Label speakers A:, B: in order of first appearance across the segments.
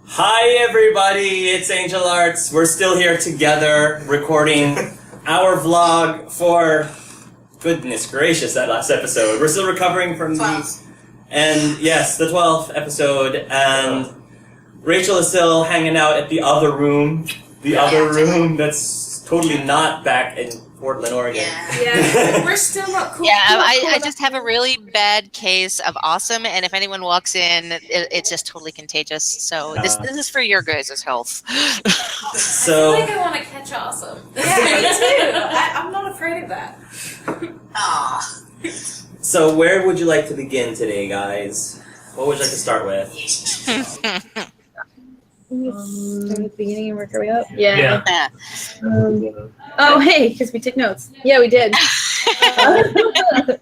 A: Hi everybody, it's Angel Arts. We're still here together recording our vlog for, goodness gracious, that last episode. We're still recovering from the 12th episode, and Rachel is still hanging out at the other room. The other room that's totally not back in Portland, Oregon.
B: Yeah, we're still not cool.
C: Yeah, I just have a really bad case of awesome, and if anyone walks in, it's just totally contagious. So this is for your guys' health.
A: So
B: I feel like I want to catch awesome. Yeah, me too. I'm not afraid of that.
A: So where would you like to begin today, guys? What would you like to start with?
D: Start at the beginning and work our way up.
C: Yeah.
D: Oh, hey, because we took notes. Yeah, we did.
B: Kenna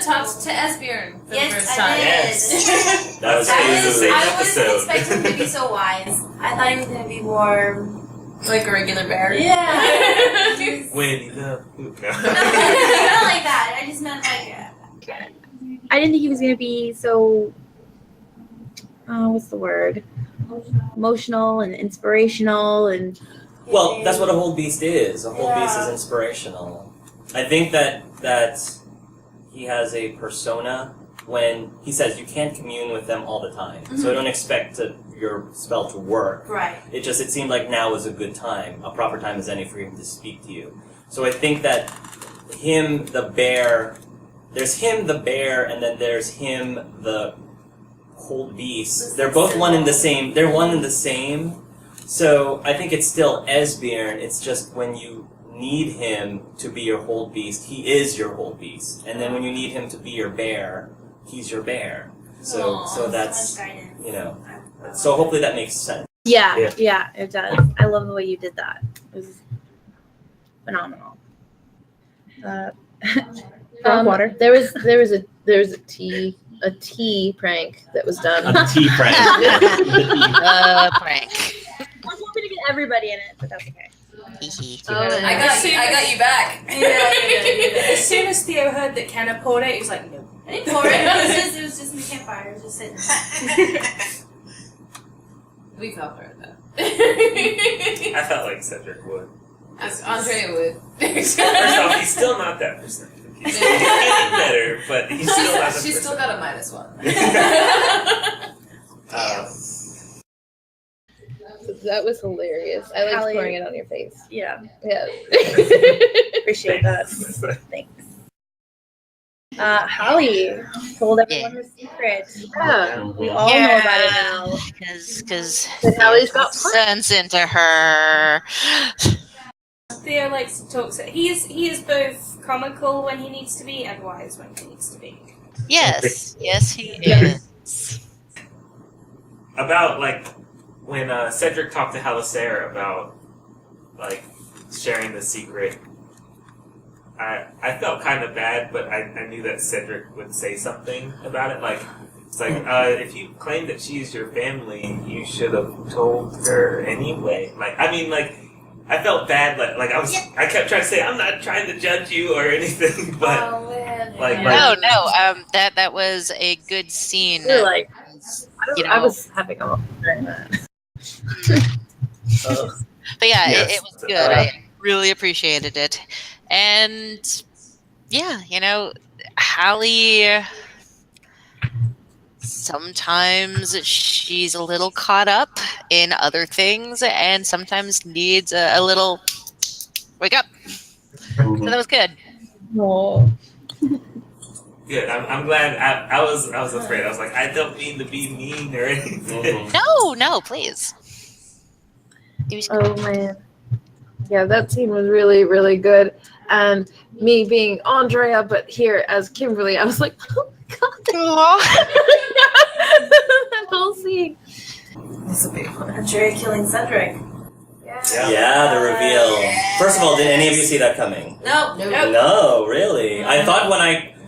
B: talked to Esbjorn for the first
E: I
B: time.
E: did.
A: Yes. That was
E: I
A: crazy.
E: wasn't expecting him to be so wise. I thought he was going to be more...
B: Like a regular bear.
E: Yeah.
F: Winnie the Pooh.
E: Not like that. I just meant like...
D: I didn't think he was going to be so, what's the word? Emotional and inspirational and...
A: Well, that's what a whole beast is. A whole beast is inspirational. I think that he has a persona when he says you can't commune with them all the time. Mm-hmm. So don't expect your spell to work.
E: Right.
A: It seemed like now is a good time, a proper time as any for him to speak to you. So I think that him, the bear, there's him, the bear, and then there's him, the whole beast. They're both one and the same. They're one and the same. So I think it's still Esbjorn. It's just when you need him to be your whole beast, he is your whole beast. And then when you need him to be your bear, he's your bear. So that's, you know. So hopefully that makes sense.
D: Yeah, it does. I love the way you did that. It was phenomenal. Water.
G: There was a tea prank that was done.
A: A tea prank.
C: Prank.
D: I was hoping to get everybody in it, but that's okay.
B: I got you back. As soon as Theo heard that Kenna poured it, he was like, no.
E: I didn't pour it. It was just in the campfire. It was just sitting there.
B: We felt for it though.
F: I felt like Cedric would.
B: Andre would.
F: First off, he's still not that percent. He's getting better, but he's still not
B: She's still got a -1.
G: That was hilarious. I liked
D: Hallie.
G: pouring it on your face.
D: Yeah,
G: Yeah.
D: appreciate that. Thanks. Holly told everyone her secret.
G: Yeah.
D: We all know about it now.
C: Because
G: But Hallie's got
C: sense into her.
B: Theo likes to talk. So he is both comical when he needs to be and wise when he needs to be.
C: Yes, he is.
F: About, like, when Cedric talked to Halisera about, like, sharing the secret, I felt kind of bad, but I knew that Cedric would say something about it. Like, it's like, if you claim that she's your family, you should have told her anyway. Like, I mean, like, I felt bad, like I kept trying to say, I'm not trying to judge you or anything, but,
C: No, that was a good scene.
G: You're like,
C: I
G: was having a during that.
C: But yeah,
F: Yes.
C: it was good. I really appreciated it. And yeah, Hallie, sometimes she's a little caught up in other things and sometimes needs a little wake up. So that was good.
G: Oh.
F: good. I'm glad. I was afraid. I was like, I don't mean to be mean or anything.
C: No, please. It was
G: Oh man. Yeah, that scene was really, really good. And me being Andrea, but here as Kimberly, I was like, oh my god. That whole scene.
B: This is a big one.
E: Andrea killing Cedric.
A: Yeah, the reveal. First of all, did any of you see that coming?
E: Nope.
A: No, really. I thought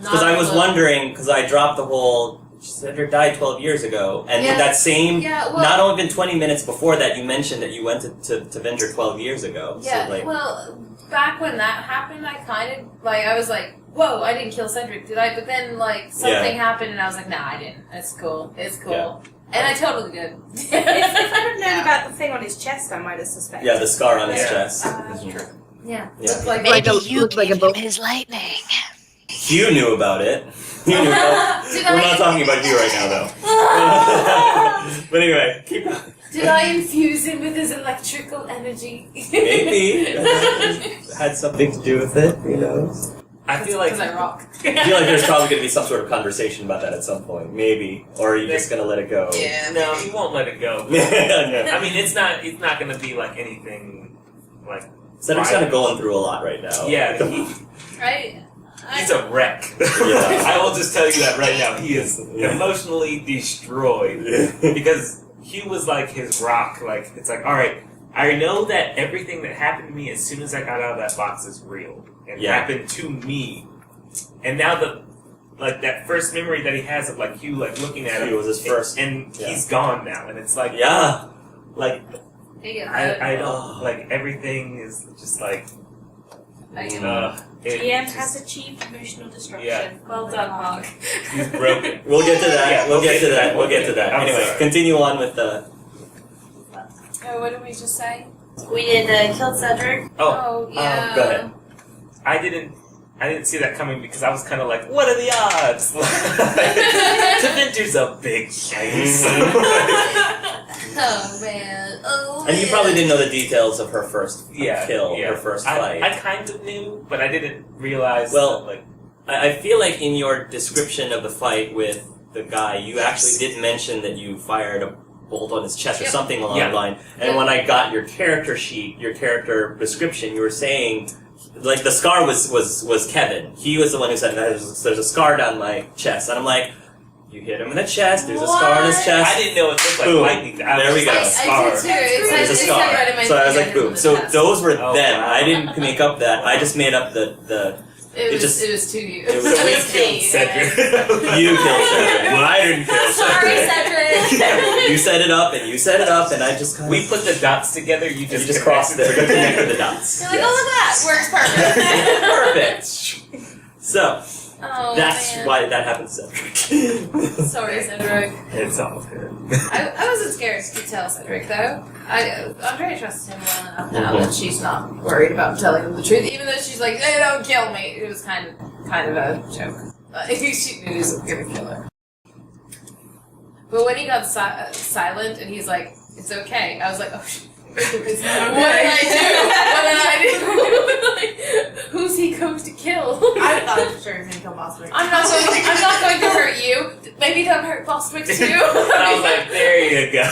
A: because I was wondering, because I dropped the whole Cedric died 12 years ago, and
B: Yeah.
A: that same,
B: Yeah, well-
A: not only been 20 minutes before that, you mentioned that you went to Venger 12 years ago.
B: Yeah,
A: So, like,
B: well, back when that happened, I kind of, I was like, whoa, I didn't kill Cedric, did I? But then, something happened, and I was like, nah, I didn't. It's cool.
A: Yeah.
E: And I totally did.
B: If I had known about the thing on his chest, I might have suspected.
A: Yeah, the scar on his
F: Yeah.
A: chest.
B: That's
A: Mhm.
B: true.
E: Yeah.
A: Yeah.
E: Looked like
C: Maybe you
G: looked like
C: gave
G: a boat.
C: him his lightning.
A: Hugh knew about it. You knew about
E: Did
A: We're
E: I-
A: not talking about Hugh right now, though. But anyway, keep going.
E: Did I infuse him with his electrical energy?
A: Maybe. Had something to do with it, who knows?
F: I feel like
E: Because I rock.
A: I feel like there's probably going to be some sort of conversation about that at some point. Maybe. Or are you just going to let it go?
C: Yeah.
F: no, he won't let it go.
A: Yeah.
F: I mean, it's not going to be like anything like.
A: Cedric's kind of going through a lot right now.
F: Yeah, he's a wreck.
A: Yeah.
F: I will just tell you that right now. He is
A: Yeah.
F: emotionally destroyed because Hugh was like his rock. Like it's like, all right, I know that everything that happened to me as soon as I got out of that box is real and
A: Yeah.
F: happened to me. And now that first memory that he has of like Hugh like looking at him,
A: Hugh was his first.
F: and
A: Yeah.
F: he's gone now, and it's like
A: Yeah.
F: like I don't
A: Oh.
F: like everything is just like it
B: GM
F: just-
B: has achieved emotional destruction.
F: Yeah.
B: Well done, Mark.
F: he's broken.
A: We'll get to that.
F: Yeah,
A: we'll get to that. We'll get to that.
F: I'm
A: Anyway,
F: sorry.
A: continue on with the.
E: Oh, what did we just say?
B: We did killed Cedric.
F: Oh,
E: yeah.
A: Go ahead.
F: I didn't see that coming because I was kind of like, what are the odds? Tevinter's a big place.
E: Oh man. Oh.
A: And you probably didn't know the details of her first
F: Yeah,
A: kill,
F: yeah.
A: her first fight.
F: I kind of knew, but I didn't realize.
A: Well,
F: that, like,
A: I feel like in your description of the fight with the guy, you actually did mention that you fired a bolt on his chest or
E: Yep.
A: something along
F: Yeah.
A: the line. And when I got your character sheet, your character description, you were saying, like, the scar was Kevin. He was the one who said, there's a scar down my chest. And I'm like, you hit him in the chest, there's a scar on his chest.
F: I didn't know it looked like
A: Boom.
F: lightning. I
A: There
F: was
A: we go.
F: like,
E: I
F: scar.
E: did too. It
A: There's a
E: said
A: scar.
E: right in my
A: So I was
E: thing,
A: like,
E: hit him
A: boom.
E: in the
A: So
E: chest.
A: those were
F: Oh,
A: them.
F: wow.
A: I didn't make up that. I just made up the
E: It was
A: just-
E: it was to you.
A: it was-
F: So we
E: It was
F: killed
E: me,
F: Cedric.
A: You killed Cedric.
F: Well, I didn't kill
E: Sorry,
F: Cedric.
E: Cedric.
A: You set it up, and you set it up, and I just kind of...
F: We put the dots together. You
A: you
F: just
A: just crossed it.
F: connected
A: We connected the dots.
E: You're like, oh look at that, works perfect.
A: Perfect. So,
E: Oh
A: that's
E: man.
A: why that happened to Cedric.
E: Sorry, Cedric.
F: It's all good.
E: I wasn't scared to tell Cedric though. Andrea trusts him well enough now that she's not worried about telling him the truth, even though she's like, "Hey, don't kill me." It was kind of a joke. She knew he was gonna kill her. But when he got silent and he's like, "It's okay," I was like, "Oh shit."
B: It's not
E: What did I do? Like, who's he going to kill?
B: I thought for sure he was gonna kill Bostwick.
E: I'm not going to hurt you. Maybe don't hurt Bostwick too.
F: And I was like, there you go.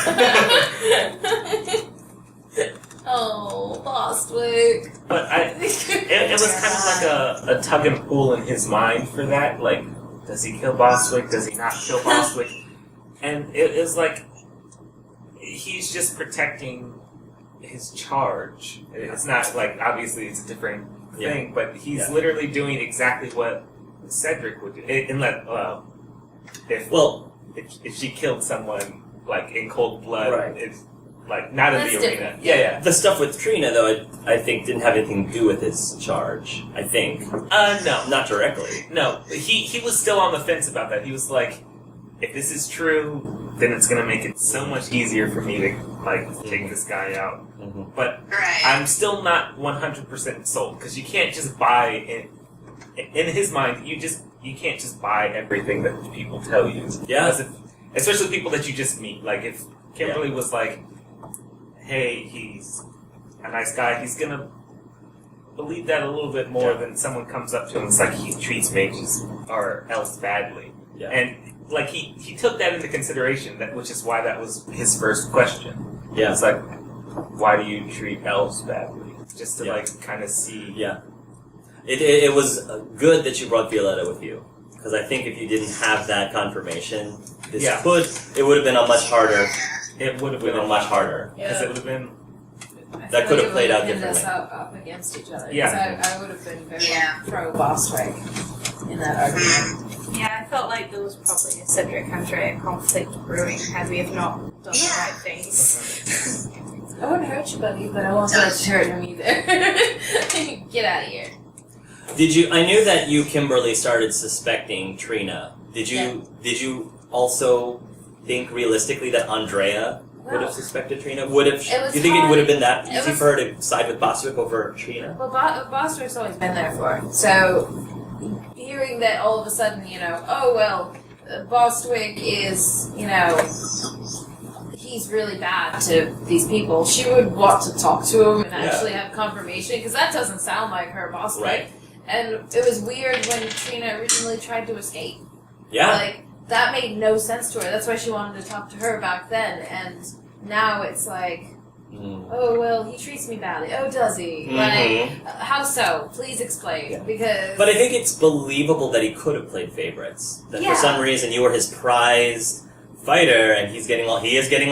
E: Oh, Bostwick.
F: But it was kind of like a tug and pull in his mind for that. Like, does he kill Bostwick? Does he not kill Bostwick? And it was like, he's just protecting his charge. It's not like, obviously it's a different thing, but he's literally doing exactly what Cedric would do. If she killed someone, like, in cold blood,
A: Right.
F: it's like, not in
E: That's
F: the arena.
E: different.
F: Yeah.
A: The stuff with Trina, though, I think didn't have anything to do with his charge. I think.
F: No.
A: Not directly.
F: No, he was still on the fence about that. He was like, if this is true, then it's gonna make it so much easier for me to like take this guy out.
A: Mm-hmm.
F: But
C: Right.
F: I'm still not 100% sold because you can't just buy it. In his mind, you can't just buy everything that people tell you.
A: Yeah.
F: Because especially people that you just meet. Like if Kimberly was like, "Hey, he's a nice guy," he's gonna believe that a little bit more than someone comes up to him and it's like he treats mages or else badly.
A: Yeah.
F: And like he took that into consideration, which is why that was his first question.
A: Yeah.
F: It's like, why do you treat elves badly? Just to
A: Yeah.
F: like kind of see.
A: Yeah. It was good that you brought Violetta with you. Because I think if you didn't have that confirmation, it would have been a much harder.
F: It would have
A: Been
F: been
A: a much harder.
F: because it would have been.
A: That could have played out
E: Pinned us
A: differently.
E: up against each other.
F: Yeah.
E: I would have been very pro Bostwick in that argument.
B: Yeah, I felt like there was probably a Cedric Andrea conflict brewing had we have not done the right things.
E: I wouldn't hurt you, buddy, but I won't let you hurt him either. Get out of here.
A: Did you? I knew that you, Kimberly, started suspecting Trina. Did you?
E: Yeah.
A: Did you also think realistically that Andrea would have suspected Trina? Do you think it would have been that easy for her to side with Bostwick over Trina?
E: Well, Bostwick's always been there for her. So, hearing that all of a sudden, oh, well, Bostwick is, he's really bad to these people, she would want to talk to him and actually have confirmation, because that doesn't sound like her Bostwick.
A: Right.
E: And it was weird when Trina originally tried to escape.
A: Yeah.
E: Like, that made no sense to her. That's why she wanted to talk to her back then. And now it's like, oh, well, he treats me badly. Oh, does he? Like, how so? Please explain.
A: Yeah.
E: Because...
A: But I think it's believable that he could have played favorites. That for some reason you were his prized fighter, and he is getting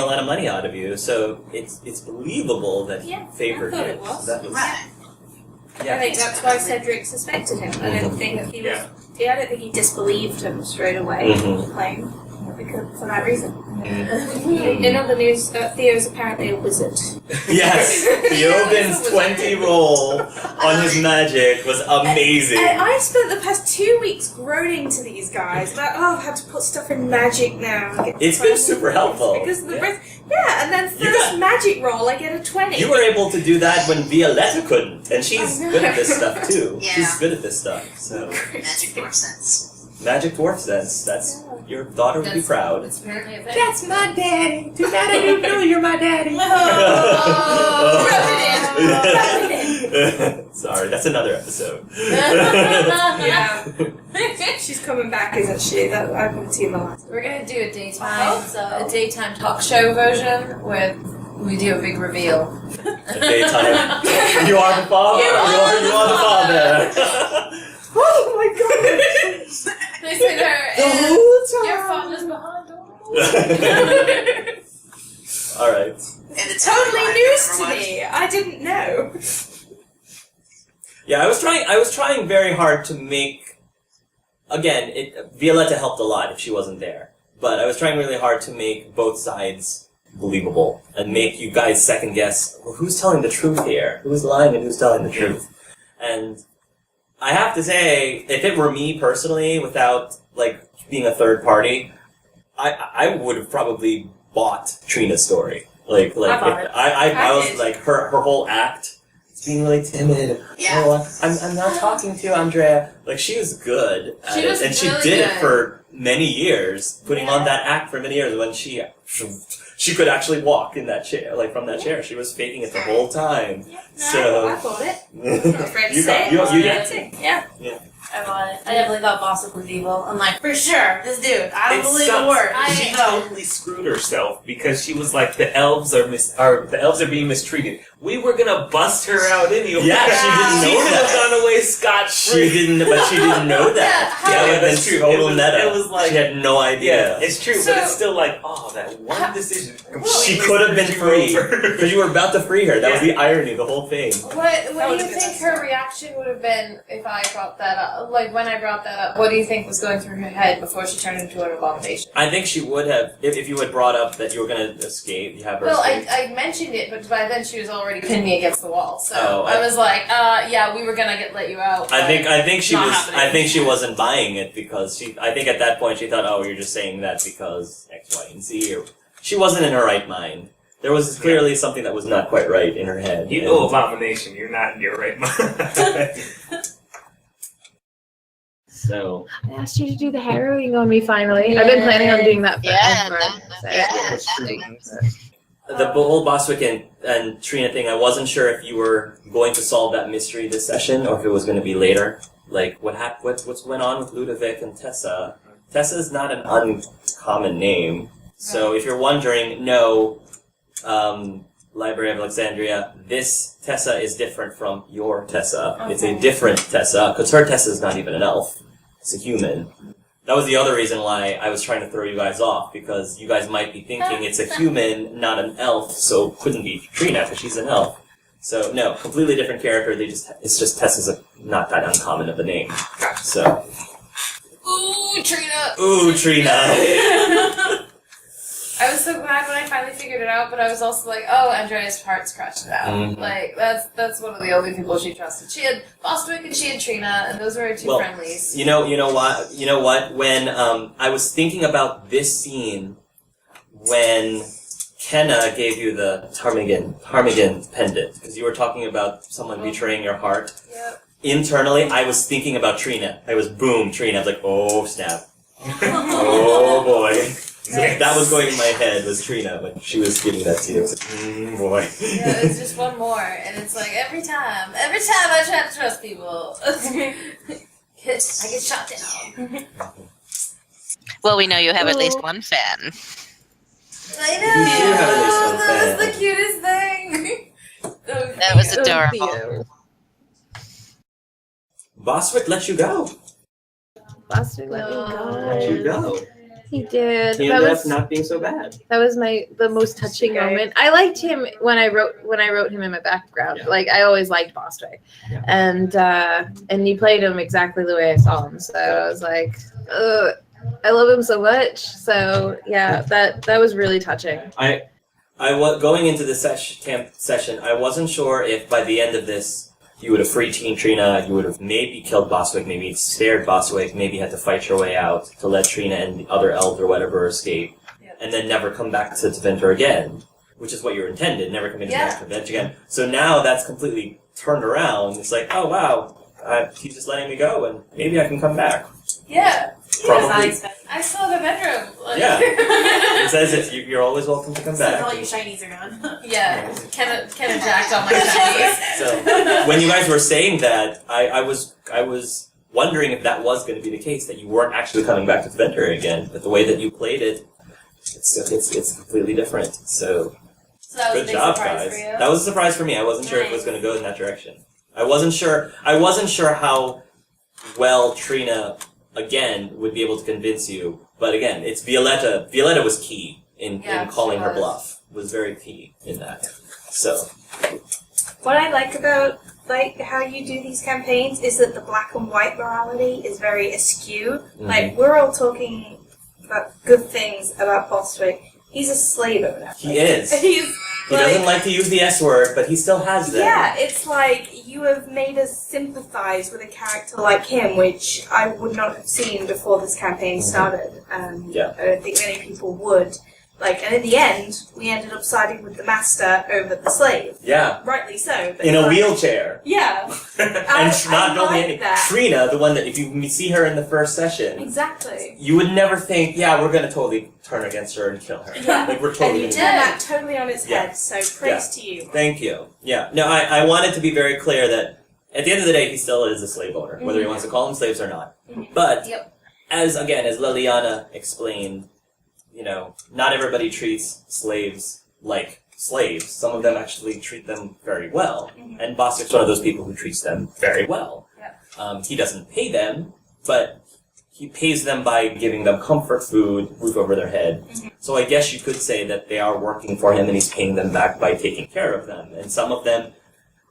A: a lot of money out of you. So it's believable that he favored
B: I thought
A: you.
B: it was.
A: That was
B: I think that's why Cedric suspected him. I don't think that he was. I don't think he disbelieved him straight away playing because for that reason. In other news, Theo's apparently a wizard.
A: Yes, Theoden's 20 roll on his magic was amazing.
B: And I've spent the past 2 weeks groaning to these guys about, I've had to put stuff in magic now.
A: It's been super helpful.
B: Because of the and then first magic roll, I get a 20.
A: You were able to do that when Violetta couldn't, and she's good at this stuff too.
C: Yeah.
A: She's good at this stuff. So
C: Magic dwarf sense.
A: magic dwarf sense. That's your daughter would be proud.
E: It's apparently a thing.
F: That's my daddy. Too bad I didn't know you're my daddy.
B: Rub it in.
A: Sorry, that's another episode.
B: Yeah. She's coming back, isn't she? That I've been seeing the last.
E: We're gonna do a daytime talk show version where we do a big reveal.
A: Daytime. You are the father. You are the father.
B: Oh my god!
E: They sit her
A: The
E: and
A: whole time.
E: your father's behind door.
A: All right.
C: And it's
B: Totally news to me. I didn't know.
A: Yeah, I was trying very hard to make. Again, Violetta helped a lot if she wasn't there, but I was trying really hard to make both sides believable and make you guys second guess, well, who's telling the truth here? Who's lying and who's telling the truth? And I have to say, if it were me personally, without being a third party, I would have probably bought Trina's story. I was like her whole act, being really timid.
C: Yeah.
A: Oh, I'm not talking to you, Andrea. She was good at
E: She
A: it,
E: was
A: and she
E: really
A: did it
E: good.
A: for many years, putting on that act for many years when she could actually walk in that chair, from that chair. She was faking it the whole time.
B: I bought it. I'm not afraid to say it. Yeah.
H: I bought it. I definitely thought Boston was evil. I'm like, for sure, this dude. I don't believe a word.
F: She totally screwed herself because she was like, the elves are being mistreated. We were gonna bust her out anyway.
A: Yeah, she didn't know
F: She could have
A: that.
F: gone away scot-free.
A: She didn't know that. That would have been
F: that's true.
A: total meta.
F: It was like,
A: she had no idea.
F: Yeah, it's true, but it's still like, that one decision.
A: She could have been free because you were about to free her. That was the irony, the whole thing.
E: What do you think her reaction would have been if I brought that up? When I brought that up, what do you think was going through her head before she turned into an abomination?
A: I think she would have if you had brought up that you were going to escape. You have her escape.
E: I mentioned it, but by then she was already pinned me against the wall. So
A: Oh,
E: I was like, we were gonna let you out.
A: I think she
E: not
A: was.
E: happening.
A: I think she wasn't buying it because I think at that point she thought, oh, you're just saying that because X, Y, and Z. Or she wasn't in her right mind. There was clearly something that was not quite right in her head.
F: You know abomination. You're not in your right mind.
A: So
G: I asked you to do the harrowing on me finally. I've been planning on doing that forever.
A: the whole Bostwick and Trina thing, I wasn't sure if you were going to solve that mystery this session or if it was going to be later. What's went on with Ludovic and Tessa? Tessa's not an uncommon name. So if you're wondering, no, Library of Alexandria, this Tessa is different from your Tessa. Okay. It's a different Tessa, because her Tessa is not even an elf. It's a human. That was the other reason why I was trying to throw you guys off, because you guys might be thinking it's a human, not an elf, so it couldn't be Trina, because she's an elf. So, no, completely different character, it's just Tessa's not that uncommon of a name. So.
E: Ooh, Trina!
A: Ooh, Trina!
E: I was so glad when I finally figured it out, but I was also like, oh, Andrea's heart scratched it out.
A: Mm-hmm.
E: That's one of the only people she trusted. She had Bostwick and she had Trina, and those were her two friendlies.
A: You know what? When I was thinking about this scene, when Kenna gave you the Ptarmigan pendant, because you were talking about someone betraying your heart.
B: Yep.
A: Internally, I was thinking about Trina. I was boom, Trina. I was like, oh snap. Oh boy. So that was going in my head, was Trina, when she was giving that to you. I was like, boy.
E: Yeah, it's just one more, and it's like every time I try to trust people, I get shot down.
C: Well, we know you have at least one fan.
E: I
A: You do have at least one
E: know, that was
A: fan.
E: the cutest thing.
C: That was adorable.
G: Theo.
A: Boswick let you go.
G: Boswick let me
A: Let you
G: go.
A: go.
G: He did.
A: He
G: That
A: ended
G: was
A: up not being so bad.
G: that was the most touching
B: Okay.
G: moment. I liked him when I wrote him in my background.
A: Yeah.
G: Like I always liked Boswick,
A: Yeah.
G: and he played him exactly the way I saw him. So I was like, ugh, I love him so much. So yeah, that was really touching.
A: I was going into the camp session. I wasn't sure if by the end of this you would have freed Teen Trina. You would have maybe killed Boswick, maybe spared Boswick, maybe had to fight your way out to let Trina and the other elves or whatever escape, and then never come back to Deventer again, which is what you were intended. Never coming back to Deventer again. So now that's completely turned around. It's like, oh wow, he's just letting me go, and maybe I can come back.
E: Yeah,
A: Probably.
E: I saw the bedroom. Like,
A: Yeah. It says you're always welcome to come
H: So all
A: back.
H: your shinies are gone.
E: Yeah, Kenna jacked all my shinies.
A: So when you guys were saying that, I was wondering if that was going to be the case, that you weren't actually coming back to Deventer again. But the way that you played it, it's completely different. So
E: that was a
A: good
E: big
A: job,
E: surprise
A: guys.
E: for you.
A: That was a surprise for me. I wasn't sure if it was going to go in that direction. I wasn't sure how well Trina again would be able to convince you. But again, it's Violetta. Violetta was key in calling
E: she
A: her
E: was.
A: bluff. Was very key in that. So
B: What I like about how you do these campaigns is that the black and white morality is very askew. Like we're all talking about good things about Boswick. He's a slave owner.
A: he is. He doesn't like to use the S word, but he still has them.
B: Yeah, it's like you have made us sympathise with a character like him, which I would not have seen before this campaign started.
A: Yeah.
B: I don't think many people would. And in the end, we ended up siding with the master over the slave.
A: Yeah.
B: Rightly so. But
A: In a
B: like,
A: wheelchair.
B: Yeah,
A: And
B: I
A: not only
B: like
A: any
B: that.
A: Trina, the one that if you see her in the first session,
B: exactly.
A: you would never think, yeah, we're gonna totally turn against her and kill her.
B: Yeah.
A: Like we're
B: And
A: totally
B: you
A: gonna
B: turned
A: do
B: that totally on its
A: Yeah.
B: head, so praise to you.
A: Thank you. Yeah. No, I wanted to be very clear that at the end of the day, he still is a slave owner, whether he wants to call them slaves or not. But as Liliana explained, not everybody treats slaves like slaves. Some of them actually treat them very well, and Boswick's one of those people who treats them very well. He doesn't pay them, but he pays them by giving them comfort food, roof over their head. So I guess you could say that they are working for him and he's paying them back by taking care of them. And some of them,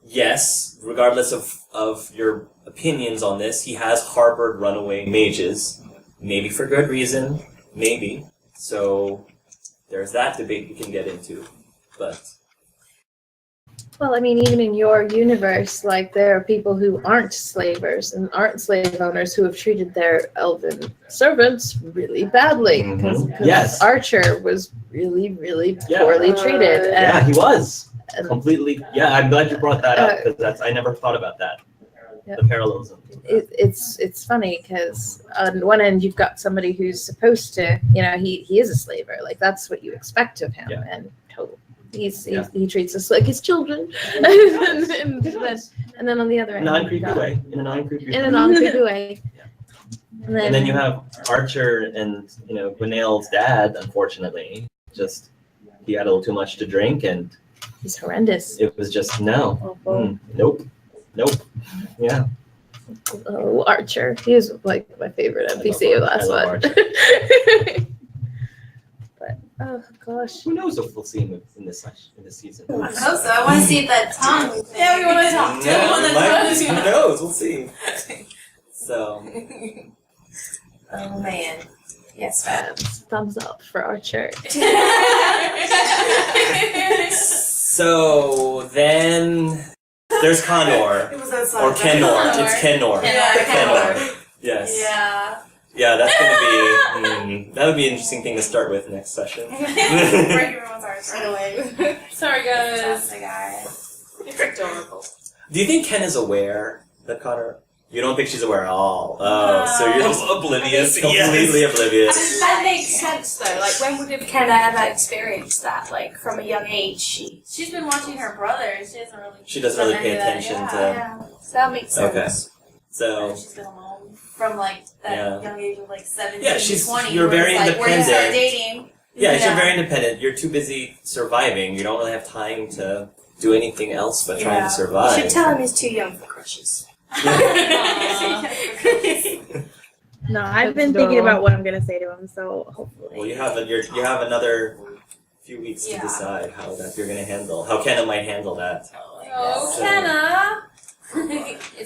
A: yes, regardless of your opinions on this, he has harbored runaway mages. Maybe for good reason, maybe. So there's that debate we can get into. But
G: Well, I mean, even in your universe, there are people who aren't slavers and aren't slave owners who have treated their elven servants really badly. Because
A: Yes.
G: Archer was really, really
A: Yeah.
G: poorly treated.
A: yeah, he was
G: and
A: completely. Yeah, I'm glad you brought that up because I never thought about that.
G: Yeah.
A: The parallelism.
G: it's funny because on one end you've got somebody who's supposed to, he is a slaver. That's what you expect of him,
A: Yeah.
G: and he treats us like his children. and then on the other end,
A: Non-creepy way. In a non-creepy way.
G: in a non-creepy way.
A: And then you have Archer and, Gwenael's dad, unfortunately. He had a little too much to drink and
G: he's horrendous.
A: it was just, no.
G: Awful.
A: Nope. Yeah.
G: Oh, Archer. He was my favorite NPC of last
A: I love
G: one.
A: Archer.
G: But oh gosh.
A: Who knows if we'll see him in this season?
H: I hope so. I want to see if that tongue.
E: Yeah, we want to talk to him on the
A: Who knows? We'll see. So,
H: Oh man. Yes,
G: Thumbs up for Archer.
A: so then there's Condor.
H: It was that
A: Or Kenor. It's Kenor.
E: Yeah,
A: Kenor. Yes.
E: Yeah.
A: Yeah, that's gonna be that would be an interesting thing to start with next session.
B: Break everyone's hearts right away.
E: Sorry, guys.
B: Sorry, guys.
E: It's adorable.
A: Do you think Ken is aware that Connor? You don't think she's aware at all. Oh, so you're just
F: Oblivious.
A: completely oblivious.
B: That makes sense though. Like, when would Kenna ever experience that? Like, from a young age,
E: She's been watching her brothers.
A: She doesn't really pay attention to.
B: yeah. So that makes sense.
A: Okay. So
E: She's been alone from like that
A: Yeah.
E: young age of like 17
A: Yeah,
E: to 20.
A: you're
E: where
A: very
E: it's like, where you start
A: independent.
E: dating.
A: yeah, you're very independent. You're too busy surviving. You don't really have time to do anything else but trying to
B: You
A: survive.
B: should tell him he's too young for crushes.
D: No, I've been thinking about what I'm gonna say to him, so hopefully.
A: Well, you have another few weeks to decide how that you're going to handle. How Kenna might handle that.
E: Oh,
A: So-
E: Kenna!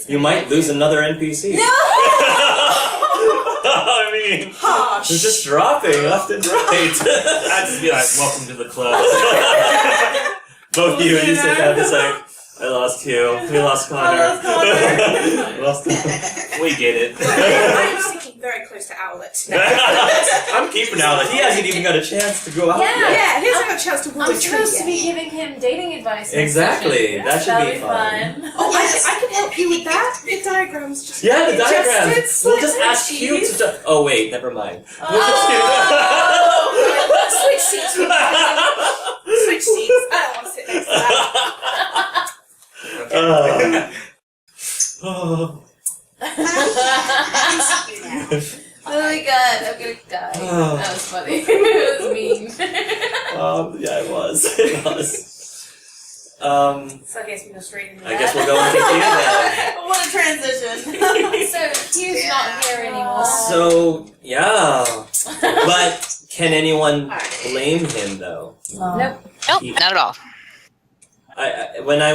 A: You might lose another NPC.
E: No!
F: I mean,
A: They're just dropping left and right.
F: I'd just be like, welcome to the club.
A: Both you and you sit down just like, I lost Hugh. We lost Connor.
E: I lost Connor.
A: Lost
F: We get it.
B: I'm sticking very close to Owlet.
A: I'm keeping Owlet. He hasn't even got a chance to go out yet.
B: Yeah, he hasn't got a chance to woo
E: I'm
B: a tree
E: supposed to
B: yet.
E: be giving him dating advice. next
A: Exactly.
E: session.
A: That should
E: That'll
A: be fun.
B: Oh, I can help you with that. The diagrams just
A: Yeah, the
B: adjusted
A: diagrams. We'll just ask
B: slightly.
A: Hugh to do- Oh, wait, never mind. We'll
B: Switch seats with me. Switch seats. I don't want to sit next to that.
A: Oh.
E: Oh my god, I'm gonna die.
A: Oh.
E: That was funny. It was mean.
A: Yeah, it was. It was.
E: So I guess we go straight into
A: I guess we'll go into Hugh then.
E: What a transition. So Hugh's not here anymore.
A: So, yeah. But can anyone blame him, though?
E: Nope.
C: Nope,
A: He-
C: not at all.
A: When I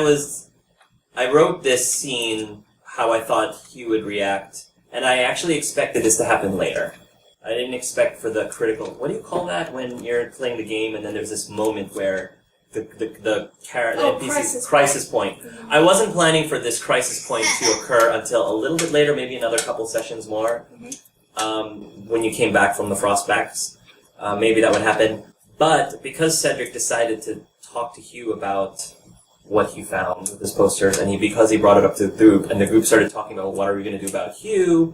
A: wrote this scene, how I thought Hugh would react, and I actually expected this to happen later. I didn't expect for the critical. What do you call that when you're playing the game and then there's this moment where the NPC crisis point. I wasn't planning for this crisis point to occur until a little bit later, maybe another couple sessions more. When you came back from the Frostbacks, maybe that would happen. But because Cedric decided to talk to Hugh about what he found with his posters, and because he brought it up to the group, and the group started talking about what are we going to do about Hugh,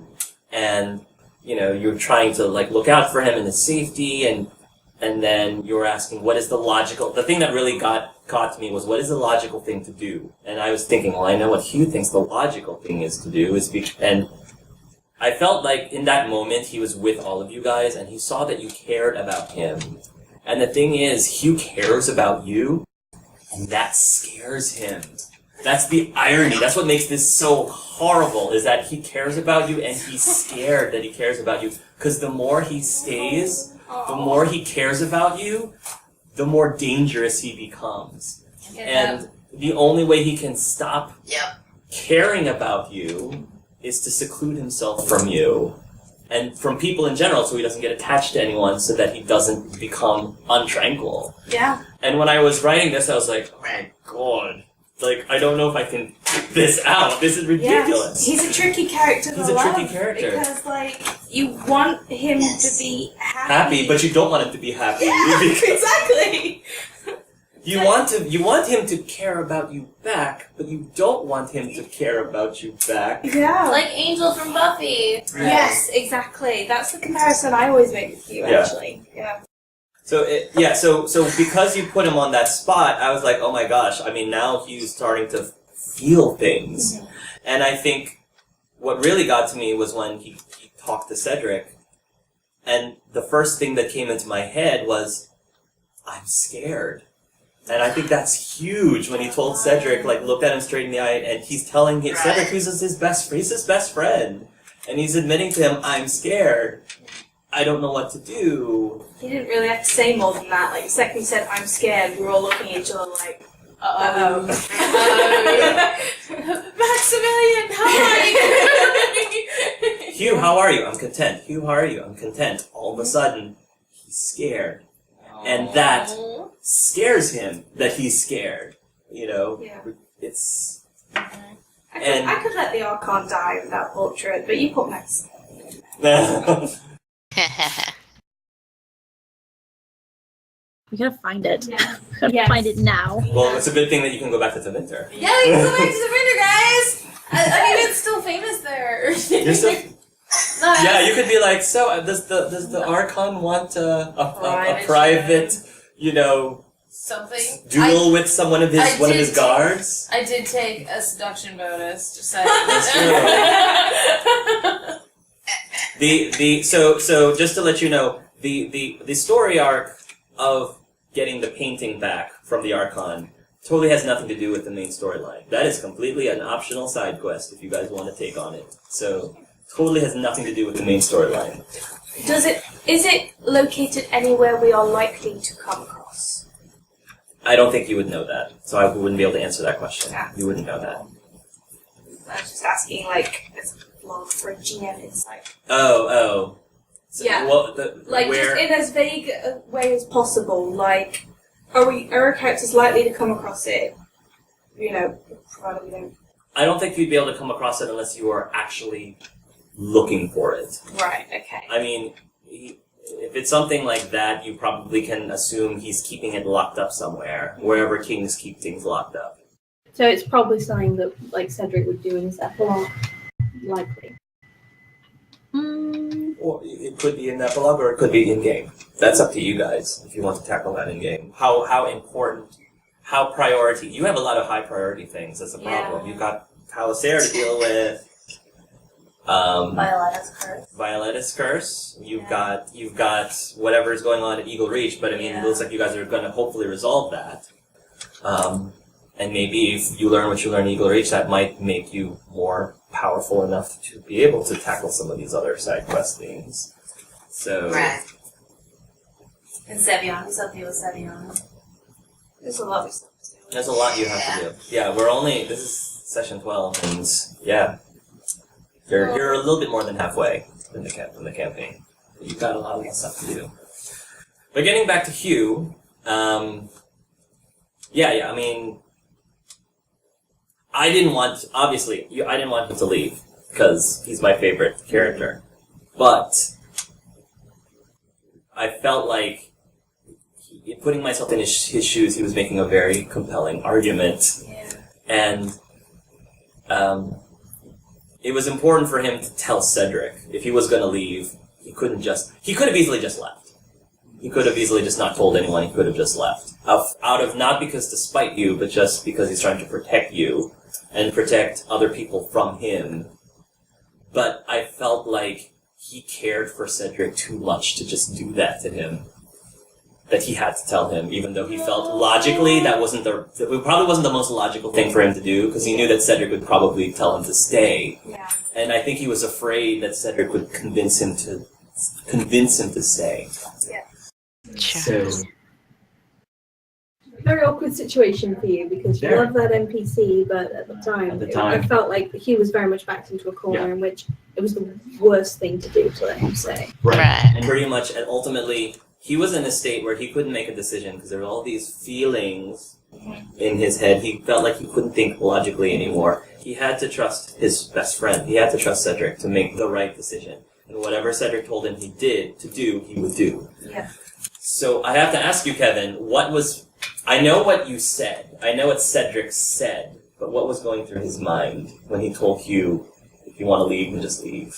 A: and you're trying to look out for him and his safety, and then you were asking what is the thing that really got to me was what is the logical thing to do, and I was thinking, well, I know what Hugh thinks the logical thing is to do and I felt like in that moment he was with all of you guys, and he saw that you cared about him, and the thing is, Hugh cares about you. And that scares him. That's the irony. That's what makes this so horrible, is that he cares about you and he's scared that he cares about you. Because the more he stays, the more he cares about you, the more dangerous he becomes. And the only way he can stop caring about you is to seclude himself from you. And from people in general, so he doesn't get attached to anyone, so that he doesn't become untranquil.
B: Yeah.
A: And when I was writing this, I was like, oh my god. I don't know if I can get this out. This is ridiculous.
B: Yeah. He's a tricky character to
A: He's a
B: love.
A: tricky character.
B: Because, you want him to be
A: Happy, but you don't want him to be happy.
B: Yeah, exactly.
A: You want him to care about you back, but you don't want him to care about you back.
B: Yeah.
E: Like Angel from Buffy.
B: Yes, exactly. That's the comparison I always make with you, actually. Yeah.
A: So because you put him on that spot, I was like, oh my gosh, now he's starting to feel things. Mm-hmm. And I think what really got to me was when he talked to Cedric, and the first thing that came into my head was, I'm scared. And I think that's huge when he told Cedric, looked at him straight in the eye, and he's telling Cedric he's his best friend. And he's admitting to him, I'm scared. I don't know what to do.
B: He didn't really have to say more than that. The second he said, I'm scared, we were all looking at each other like, uh-oh. Maximilian, hi!
A: Hugh, how are you? I'm content. Hugh, how are you? I'm content. All of a sudden, he's scared. And that scares him that he's scared.
B: Yeah.
A: It's...
B: I could let the Archon die without portrait, but you put Max.
D: We gotta find it.
B: Yeah.
D: We gotta
B: Yes.
D: find it now.
A: Well, it's a good thing that you can go back to the winter.
E: Yeah, we can go back to the winter, guys. I mean, it's still famous there.
A: You're still,
E: Not
A: yeah,
E: as-
A: you could be like, so does the Archon want a
E: Private
A: private, you know,
E: something.
A: duel with one of
E: I
A: his
E: did-
A: guards?
E: I did take a seduction bonus. Just saying.
A: That's So just to let you know, the story arc of getting the painting back from the Archon totally has nothing to do with the main storyline. That is completely an optional side quest if you guys want to take on it. So totally has nothing to do with the main storyline.
B: Is it located anywhere we are likely to come across?
A: I don't think you would know that, so I wouldn't be able to answer that question.
B: Yeah.
A: You wouldn't know that.
B: I was just asking, like, as a blog for a GM insight.
A: Oh. So,
B: Yeah.
A: Well,
B: Like,
A: where?
B: just in as vague a way as possible. Like, are our characters likely to come across it? You know, provided we don't.
A: I don't think you'd be able to come across it unless you are actually looking for it.
B: Right. Okay.
A: I mean, if it's something like that, you probably can assume he's keeping it locked up somewhere, wherever kings keep things locked up.
D: So it's probably something that like Cedric would do in his epilogue, likely.
A: Or it could be in the epilogue, or it could be in-game. That's up to you guys, if you want to tackle that in-game. How important, how priority. You have a lot of high priority things, that's a problem.
B: Yeah.
A: You've got Kal-Sharok to deal with,
H: Violetta's curse.
A: Violetta's Curse. You've got whatever's going on at Eagle Reach, but I mean, it looks like you guys are going to hopefully resolve that. And maybe if you learn what you learn at Eagle Reach, that might make you more powerful enough to be able to tackle some of these other side quest things. So,
H: Right. And Sevion. Who's up here with Sevion?
B: There's a lot of stuff to do.
A: there's a lot you have to do. Yeah, this is session 12, and yeah, you're a little bit more than halfway in the campaign. You've got a lot of stuff to do. But getting back to Hugh, I mean, I didn't want him to leave, because he's my favorite character. But I felt like, putting myself in his shoes, he was making a very compelling argument.
B: Yeah.
A: And it was important for him to tell Cedric, if he was going to leave, he could have easily just left. He could have easily just not told anyone, he could have just left. Out of, not because to spite you, but just because he's trying to protect you, and protect other people from him. But I felt like he cared for Cedric too much to just do that to him. That he had to tell him, even though he felt logically it probably wasn't the most logical thing for him to do, because he knew that Cedric would probably tell him to stay.
B: Yeah.
A: And I think he was afraid that Cedric would convince him to stay.
C: Sure.
A: So,
D: Very awkward situation for you because you
A: Yeah.
D: love that NPC, but at the time, I felt like he was very much backed into a corner in which it was the worst thing to do to let him say.
C: Right.
A: And pretty much, and ultimately, he was in a state where he couldn't make a decision because there were all these feelings in his head. He felt like he couldn't think logically anymore. He had to trust his best friend. He had to trust Cedric to make the right decision. And whatever Cedric told him he would do.
B: Yeah.
A: So I have to ask you, Kevin, I know what you said. I know what Cedric said. But what was going through his mind when he told Hugh, if you want to leave, then just leave?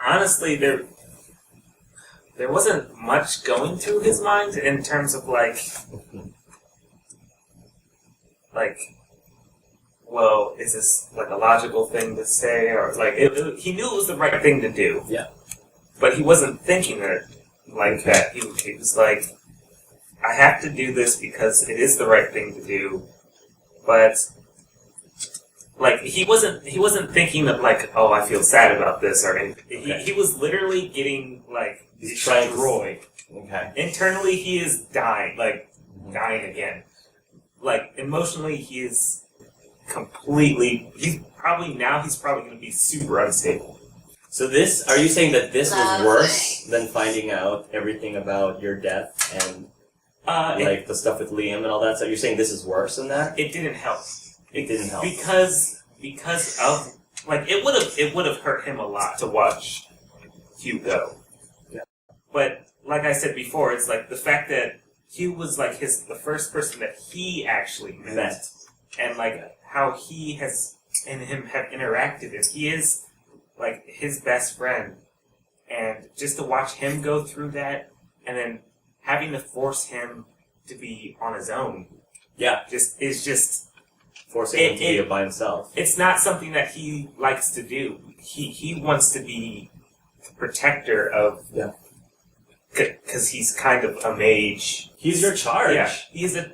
F: Honestly, there wasn't much going through his mind in terms of well, is this like a logical thing to say, or he knew it was the right thing to do.
A: Yeah.
F: But he wasn't thinking it like that. He was like, I have to do this because it is the right thing to do, but he wasn't thinking that oh, I feel sad about this or anything.
A: Okay.
F: He was literally getting
A: He's trying
F: destroyed.
A: Okay.
F: Internally, he is dying, dying again. Emotionally, he is completely. He's probably going to be super unstable.
A: So are you saying that this was
H: Lovely.
A: worse than finding out everything about your death and the stuff with Liam and all that? So you're saying this is worse than that?
F: It didn't help.
A: It didn't help.
F: Because of like it would have hurt him a lot to watch Hugh go.
A: Yeah.
F: But like I said before, it's like the fact that Hugh was like the first person that he actually met, and like how he has and him have interacted, and he is like his best friend, and just to watch him go through that, and then having to force him to be on his own, is just
A: forcing him to be by himself.
F: It's not something that he likes to do. He wants to be the protector of, because he's kind of a mage.
A: He's your charge.
F: Yeah, he is a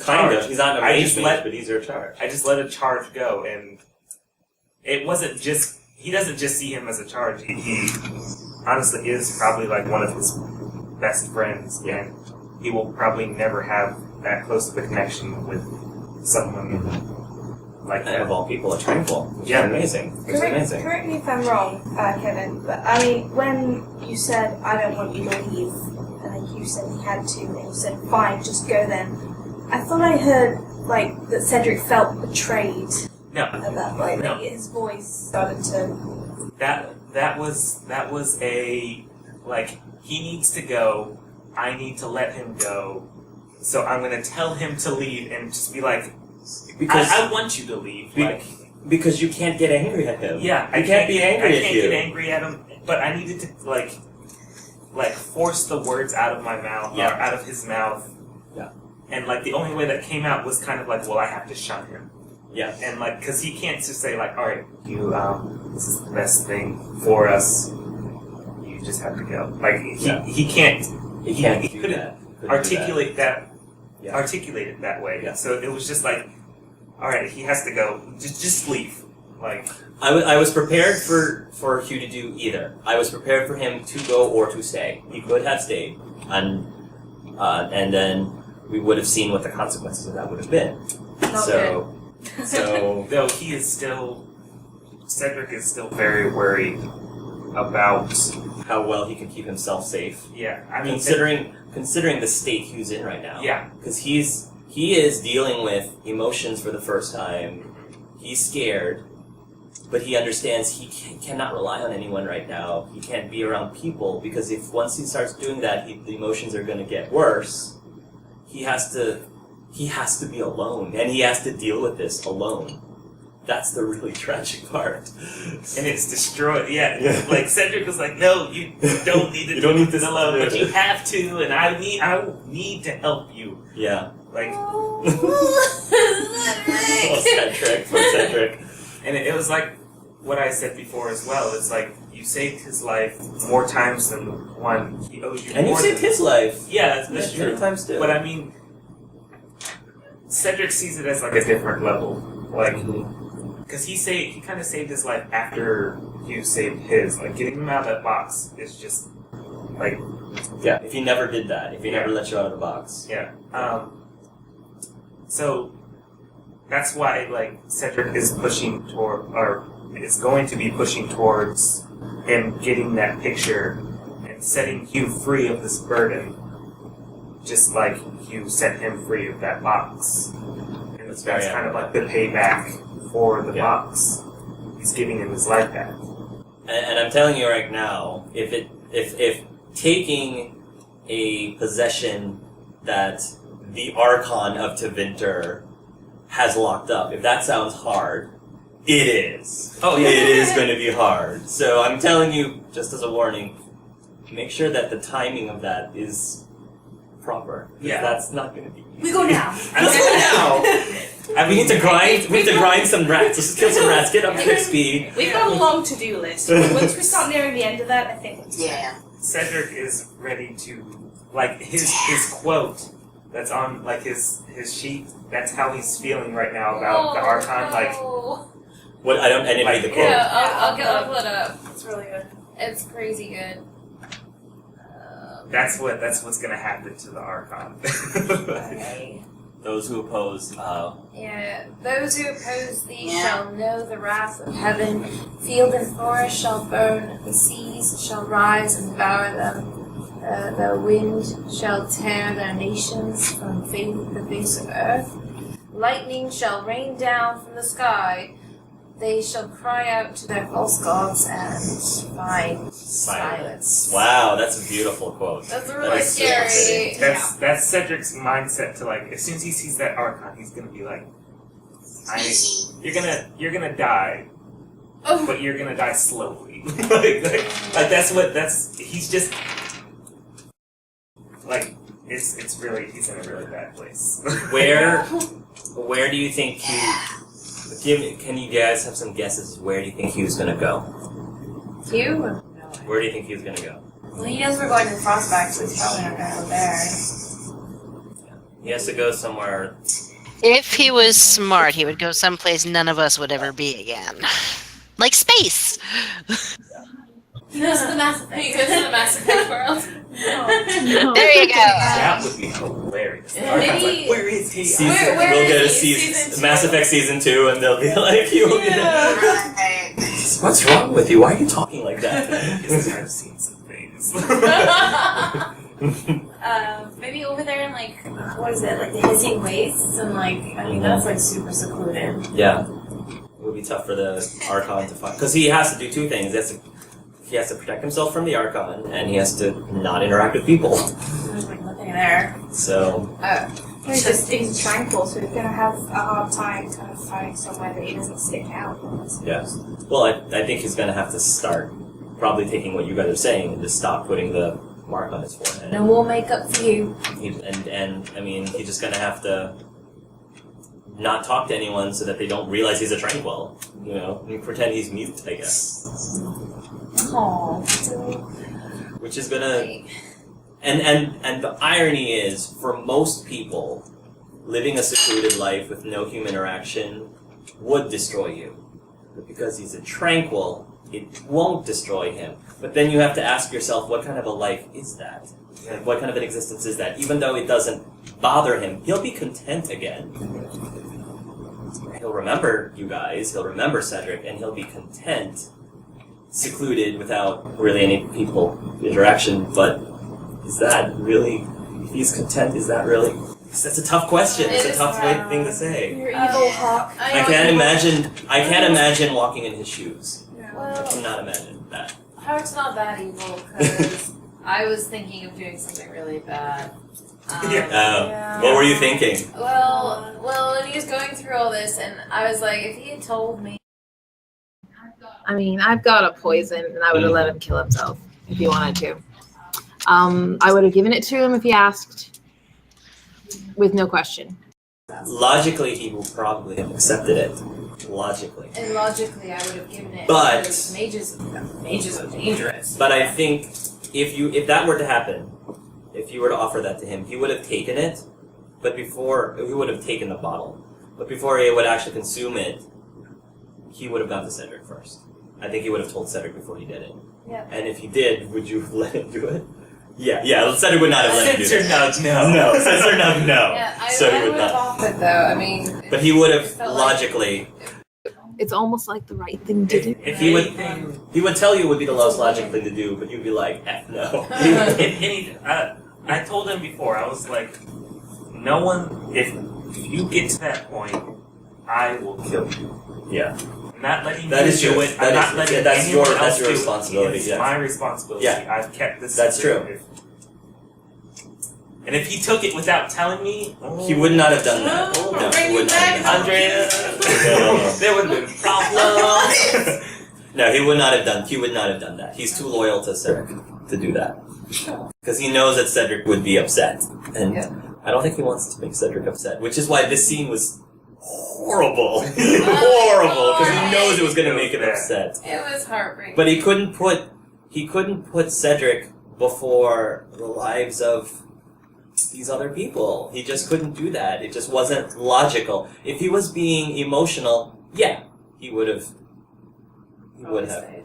A: kind
F: charge.
A: of. He's not a mage, but he's your charge.
F: I just let a charge go, and it wasn't just. He doesn't just see him as a charge. He honestly is probably like one of his best friends, and he will probably never have that close of a connection with someone like that.
A: Of all people, a tranquil. Which is amazing. Which is amazing.
B: Correct me if I'm wrong, Kevin, but I mean, when you said, I don't want you to leave, and then you said he had to, and you said, fine, just go then, I thought I heard, like, that Cedric felt betrayed.
F: No.
B: At that point.
F: No.
B: Like, his voice started to...
F: That was a, like, he needs to go, I need to let him go, so I'm going to tell him to leave and just be like, because I want you to leave.
A: Because you can't get angry at him.
F: Yeah,
A: I can't be angry at you.
F: I can't get angry at him, but I needed to, like force the words out of my mouth, or out of his mouth.
A: Yeah.
F: And, like, the only way that came out was kind of like, well, I have to shun him.
A: Yeah.
F: And, like, because he can't just say, like, all right, you, this is the best thing for us. You just have to go. Like, he can't. He couldn't articulate that. Articulate it that way. Yeah. So it was just like, all right, he has to go. Just leave. Like,
A: I was prepared for Hugh to do either. I was prepared for him to go or to stay. He could have stayed, and then we would have seen what the consequences of that would have been. So
F: though he is still, Cedric is still very worried about
A: how well he can keep himself safe.
F: Yeah, I mean,
A: considering the state Hugh's in right now.
F: Yeah,
A: because he is dealing with emotions for the first time. He's scared, but he understands he cannot rely on anyone right now. He can't be around people because once he starts doing that, the emotions are going to get worse. He has to be alone, and he has to deal with this alone. That's the really tragic part.
F: And it's destroyed. Yeah. Like Cedric was like, "No, you don't need to.
A: You don't need this
F: alone, but you have to, and I need to help you."
A: Yeah.
F: Like.
A: Cedric.
F: And it was like what I said before as well. It's like you saved his life more times than one. He owes you
A: and
F: more.
A: And you saved his life.
F: Yeah, that's true.
A: Many times too.
F: But I mean, Cedric sees it as like a different level, like. Because he kind of saved his life after Hugh saved his. Like, getting him out of that box is just, like...
A: Yeah, if he never did that. If he never let you out of the box.
F: Yeah. So, that's why, like, Cedric is pushing toward... Or is going to be pushing towards him getting that picture and setting Hugh free of this burden. Just like Hugh set him free of that box. And that's kind of like the payback for the box. He's giving him his life back.
A: And I'm telling you right now, if taking a possession that the Archon of Tevinter has locked up, if that sounds hard, it is.
F: Oh yeah.
A: It is going to be hard. So I'm telling you, just as a warning, make sure that the timing of that is proper.
F: Yeah.
A: That's not going to be easy.
H: We go now.
A: Let's go now! We need to grind some rats. Let's just kill some rats, get up to 6 speed.
B: We've got a long to-do list. Once we start nearing the end of that, I think it's
F: Cedric is ready to, like, his quote that's on, like, his sheet, that's how he's feeling right now about the Archon, like...
A: What, I didn't read the quote.
E: Yeah, I'll pull it up.
B: It's really good.
E: It's crazy good.
F: That's what's gonna happen to the Archon.
B: Okay.
A: Those who oppose,
E: Yeah, those who oppose thee shall know the wrath of heaven. Field and forest shall burn, the seas shall rise and devour them. The wind shall tear their nations from the face of earth. Lightning shall rain down from the sky. they shall cry out to their false gods and find silence.
A: Wow, that's a beautiful quote.
E: That's really
A: That's so
E: scary.
A: fitting.
F: That's Cedric's mindset to like. As soon as he sees that Archon, he's gonna be like, "You're gonna die,
E: Oh.
F: but you're gonna die slowly." He's just like it's really he's in a really bad place.
A: Where do you think can you guys have some guesses? Where do you think he was going to go?
E: You?
A: Where do you think he was going to go?
H: Well, he knows we're going to the Frostback, so he's probably not going to go there.
A: He has to go somewhere.
C: If he was smart, he would go someplace none of us would ever be again. Like space!
H: He goes to the Mass Effect.
E: He goes to the Mass Effect world.
C: There you go.
F: That would be hilarious.
E: Maybe-
F: Archon's like, where is he?
E: Where
A: we'll get a
E: is he?
A: season,
E: Season
A: Mass
E: two?
A: Effect Season 2, and they'll be like, what's wrong with you? Why are you talking like that?
F: Because I've seen some things.
H: Maybe over there in like, what is it, like the hissing wastes, and like, I mean, that's like super secluded.
A: Yeah. It would be tough for the Archon to find. Because he has to do two things. He has to protect himself from the Archon, and he has to not interact with people.
H: There's like nothing there.
A: So,
B: He's tranquil, so he's gonna have a hard time kind of finding somewhere that he doesn't stick out.
A: yeah. Well, I think he's going to have to start probably taking what you guys are saying and just stop putting the mark on his forehead.
H: No more makeup for you.
A: And I mean, he's just going to have to not talk to anyone so that they don't realize he's a tranquil. You know, and pretend he's mute, I guess.
H: Aww.
A: Which is gonna, and the irony is, for most people, living a secluded life with no human interaction would destroy you. But because he's a tranquil, it won't destroy him. But then you have to ask yourself, what kind of a life is that? Like, what kind of an existence is that? Even though it doesn't bother him, he'll be content again. He'll remember you guys, he'll remember Cedric, and he'll be content, secluded, without really any people interaction. But is that really, if he's content, is that really? That's a tough question. It's a tough thing to say.
B: Your evil hawk.
A: I can't imagine walking in his shoes. I
E: Well,
A: cannot imagine that.
E: Howard's not that evil, because I was thinking of doing something really bad.
A: What were you thinking?
E: Well, when he was going through all this, and I was like, if he had told me.
G: I mean, I've got a poison, and I would have let him kill himself if he wanted to. I would have given it to him if he asked, with no question.
A: Logically, he will probably have accepted it. Logically.
E: And logically, I would have given it.
A: But-
E: because mages are dangerous.
A: But I think if that were to happen, if you were to offer that to him, he would have taken it, but before, he would have taken the bottle. But before he would actually consume it, he would have gone to Cedric first. I think he would have told Cedric before he did it.
E: Yeah.
A: And if he did, would you let him do it? Yeah, Cedric would not have let him do
F: Censor
A: that.
F: no.
A: Censor no.
E: Yeah, I
A: So he would
E: would have
A: not.
E: offered though. I mean,
A: But he would have,
E: Felt like-
A: logically,
G: It's almost like the right thing to do.
A: if he would tell you it would be the most logical thing to do, but you'd be like, F no.
F: I told him before, I was like, no one, if you get to that point, I will kill you.
A: Yeah.
F: I'm not letting
A: That
F: you
A: is
F: do
A: true.
F: it.
A: That
F: I'm
A: is-
F: not letting
A: that's
F: anyone
A: your-
F: else
A: that's your
F: do it.
A: responsibility,
F: It's
A: yeah.
F: my responsibility.
A: Yeah.
F: I've kept this
A: That's
F: secret. And if he took it without telling me,
A: He would not have done that.
F: Oh,
A: No,
E: bring
A: he would
E: it
A: not have
E: back,
A: done that.
F: there would have been problems.
A: No, he would not have done that. He's too loyal to Cedric to do that. Because he knows that Cedric would be upset. And I don't think he wants to make Cedric upset, which is why this scene was horrible. Horrible, because he knows it was going to make him upset.
E: it was heartbreaking.
A: But he couldn't put Cedric before the lives of these other people. He just couldn't do that. It just wasn't logical. If he was being emotional, yeah, he would have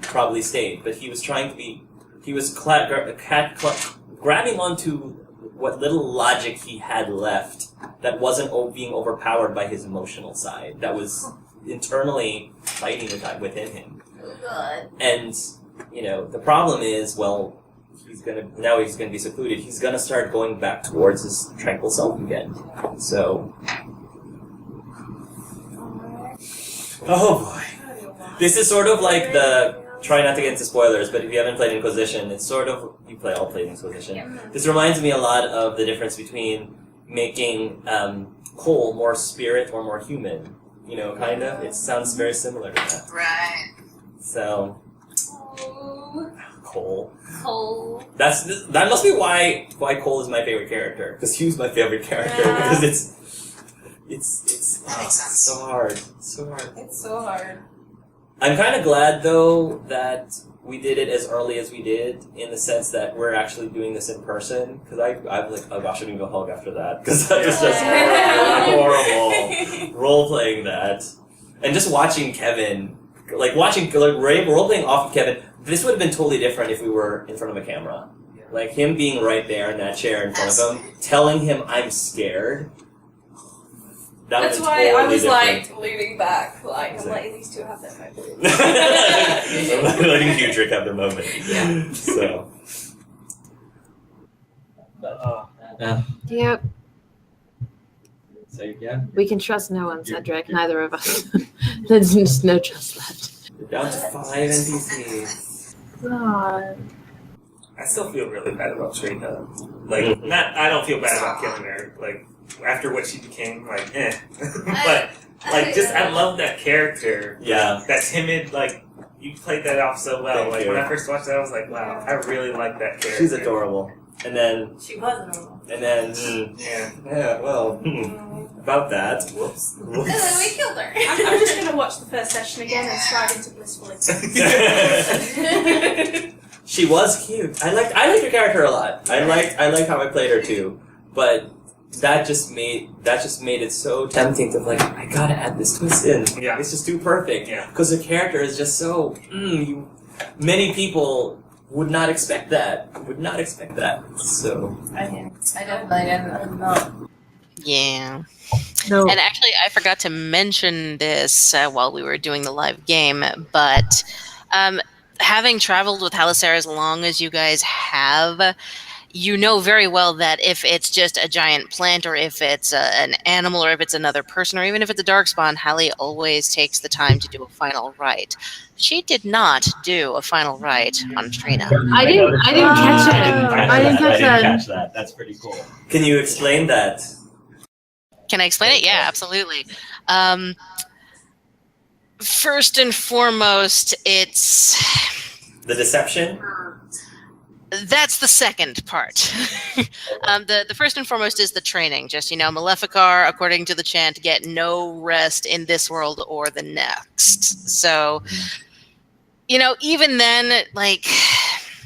A: probably stayed. But he was trying to be, he was grabbing onto what little logic he had left that wasn't being overpowered by his emotional side. That was internally fighting within him. And, the problem is, well, he's gonna be secluded. He's gonna start going back towards his tranquil self again. So, oh boy. This is sort of like the... Try not to get into spoilers, but if you haven't played Inquisition, it's sort of... all played Inquisition.
B: Yeah.
A: This reminds me a lot of the difference between making Cole more spirit or more human. You know, kind of. It sounds very similar to that.
C: Right.
A: So...
B: Oh,
A: Cole.
B: Cole.
A: That must be why Cole is my favorite character. Because Hugh's my favorite character.
B: Yeah.
A: Because it's
C: That makes sense.
A: so hard. So hard.
E: It's so hard.
A: I'm kind of glad, though, that we did it as early as we did, in the sense that we're actually doing this in person. Because I'm like, oh gosh, I need to go hug after that. Because that was just horrible. Role-playing that. And just watching Kevin, role-playing off of Kevin, this would have been totally different if we were in front of a camera. Like, him being right there in that chair in front of him, telling him I'm scared. That
E: That's
A: would
E: why
A: totally
E: I was
A: different.
E: like leaning back, like I'm
A: Exactly.
E: letting these two have their moment.
A: I'm letting Hugh have their moment.
E: Yeah.
A: So.
G: Yep.
A: So yeah,
G: We can trust no one, Cedric. Neither of us. There's just no trust left.
A: we're down to 5 NPCs.
G: God.
F: I still feel really bad about Trina. Like, I don't feel bad about killing her. Like, after what she became, like, but, like, I love that character.
A: Yeah.
F: That timid, like, you played that off so well.
A: Thank
F: Like,
A: you.
F: when I first watched that, I was like, wow, I really like that character.
A: She's adorable. And then,
H: She was adorable.
F: Yeah.
A: Well, about that.
F: Whoops.
E: And then we killed her.
B: I'm just going to watch the first session again and slide into blissful ignorance.
A: She was cute. I liked her character a lot. I liked how I played her too. But that just made it so tempting to like, I gotta add this twist in.
F: Yeah.
A: It's just too perfect.
F: Yeah.
A: Because the character is just so many people would not expect that. So
E: I definitely didn't. No.
C: Yeah.
G: No.
C: And actually, I forgot to mention this while we were doing the live game, but having traveled with Halisare as long as you guys have, you know very well that if it's just a giant plant, or if it's an animal, or if it's another person, or even if it's a darkspawn, Hallie always takes the time to do a final rite. She did not do a final rite on Trina.
G: I didn't catch it. I didn't catch that.
I: That's pretty cool.
A: can you explain that?
C: Can I explain it? Yeah, absolutely. First and foremost, it's...
A: The deception?
C: That's the second part. The first and foremost is the training. Just, Maleficar, according to the chant, get no rest in this world or the next. So, even then, like,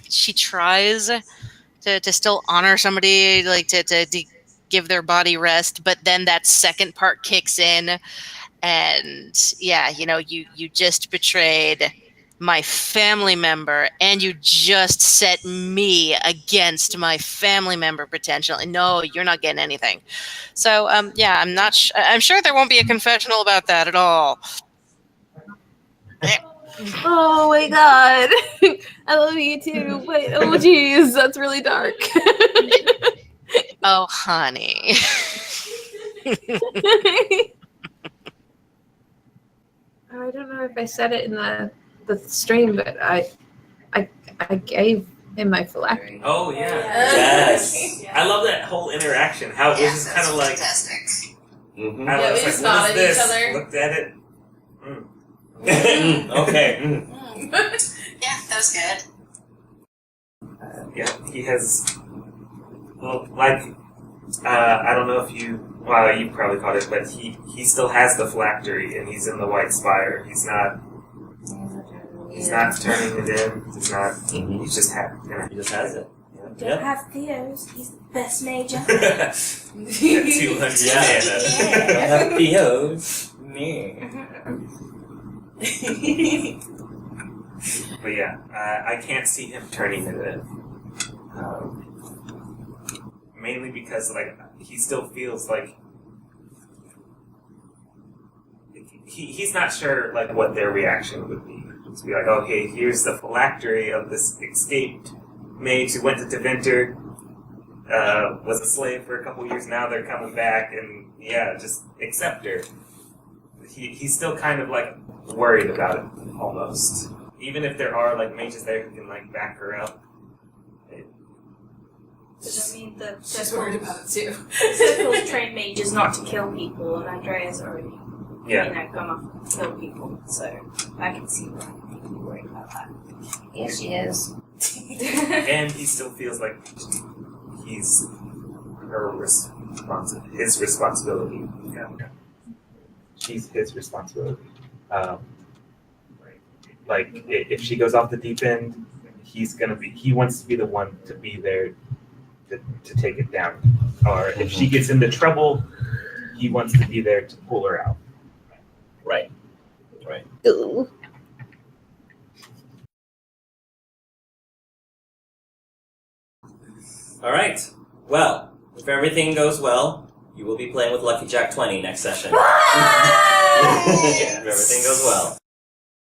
C: she tries to still honor somebody, like, to give their body rest, but then that second part kicks in, and, yeah, you just betrayed my family member, and you just set me against my family member potentially. No, you're not getting anything. So, yeah, I'm sure there won't be a confessional about that at all.
G: Oh my god. I love you too, but oh geez, that's really dark.
C: Oh, honey.
G: I don't know if I said it in the stream, but I gave him my phylactery.
F: Oh, yeah.
A: Yes.
E: Yeah.
F: I love that whole interaction. How it was just kind of like,
C: fantastic.
A: Mm-hmm.
F: I
E: Yeah,
F: was
E: we
F: like,
E: just
F: what
E: nodded
F: is
E: at each
F: this?
E: other.
F: Looked at it.
A: Okay.
C: Yeah, that was good.
F: Yeah, he has. Well, like, I don't know if you. Well, you probably caught it, but he still has the phylactery, and he's in the White Spire. He's not turning it in. He's not. He's just
A: He just has it.
B: Don't have Theos. He's the best mage ever.
F: 200
A: Yeah.
F: mana.
A: Have POs. Me.
F: But yeah, I can't see him turning it in. Mainly because, like, he still feels like he's not sure, like, what their reaction would be. To be like, okay, here's the phylactery of this escaped mage who went to Deventer, was a slave for a couple years. Now they're coming back, and yeah, just accept her. He's still kind of like, worried about it almost. Even if there are like mages there who can like back her up.
B: Does that mean the
E: She's worried about it too.
B: circle's trained mages not to kill people, and Andrea's already,
F: Yeah.
B: gone off to kill people, so I can see why he'd be worried about that.
E: Yeah, she is.
F: And he still feels like he's his responsibility. Yeah.
I: She's his responsibility. Like if she goes off the deep end, he wants to be the one to be there to take it down. Or if she gets into trouble, he wants to be there to pull her out.
A: Right.
D: Ooh.
A: All right. Well, if everything goes well, you will be playing with Lucky Jack 20 next session. If everything goes well.